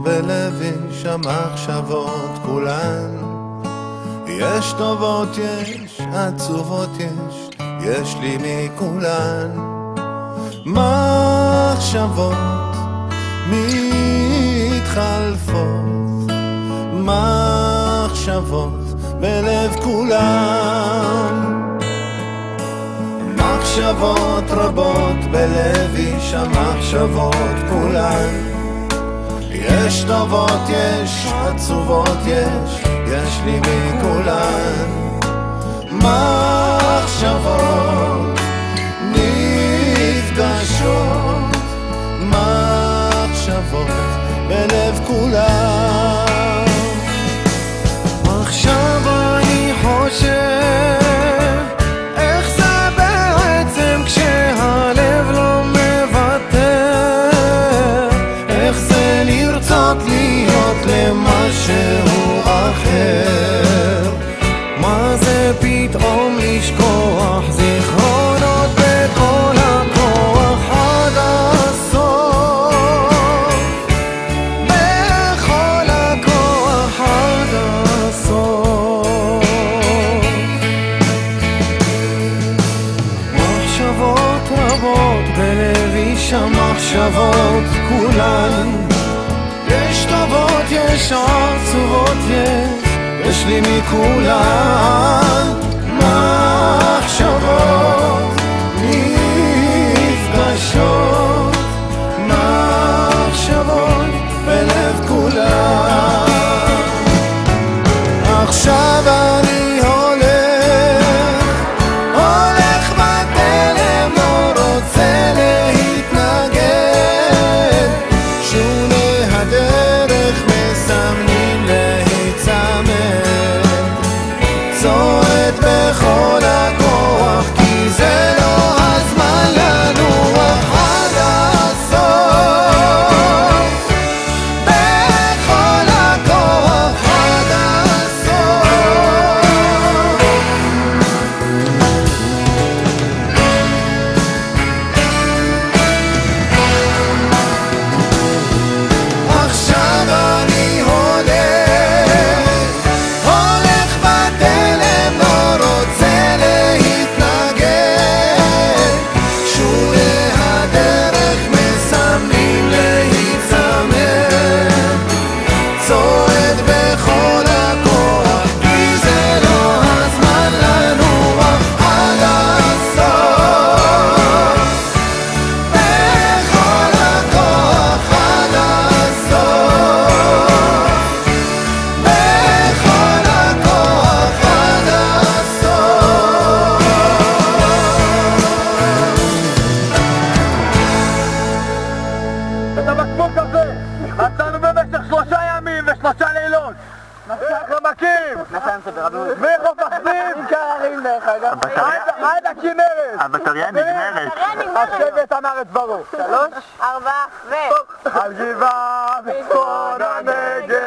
בלבי שהמחשבות כולן, יש טובות יש, עצובות יש לי מכולן. מחשבות מתחלפות, מחשבות בלב כולם, מחשבות רבות בלבי שהמחשבות כולן, יש טובות יש, עצובות יש לי מכולן. מחשבות נפגשות, מחשבות בלב כולם. עכשיו אני חושב איך זה בעצם כשהלב לא מוותר, איך זה לרצות להיות למשהו אחר, מה זה פתאום לשכוח זיכרונות בכל הכוח עד הסוף, בכל הכוח עד הסוף. מחשבות רבות בלבי שהמחשבות כולן, יש טובות יש, עצובות יש לי מכולן. מחשבות נפגשות, מחשבות בלב כולן. עכשיו אני הולך בתלם, לא רוצה להתנגד, שולי הדרך מסמנים להיצמד, צועד בכל הכוח כי זה לא הזמן לנוח עד הסוף, בכל הכוח עד הסוף. עכשיו אני הולך בתלם, לא רוצה להתנגד, שולי הדרך מסמנים להיצמד, צועד בכל הכוח כי זה לא הזמן לנוח עד הסוף, בכל הכוח עד הסוף, בכל הכוח עד הסוף. את הבקבוק הזה מצאנו במשך 3 ימים ו3 לילות. איך רמקים? מחוף מחזים קררים דרך אגב עד הכנרת. הבטריה נגמרת. השבט אמר את דברו. 3, 4 על גבעה בצפון הנגב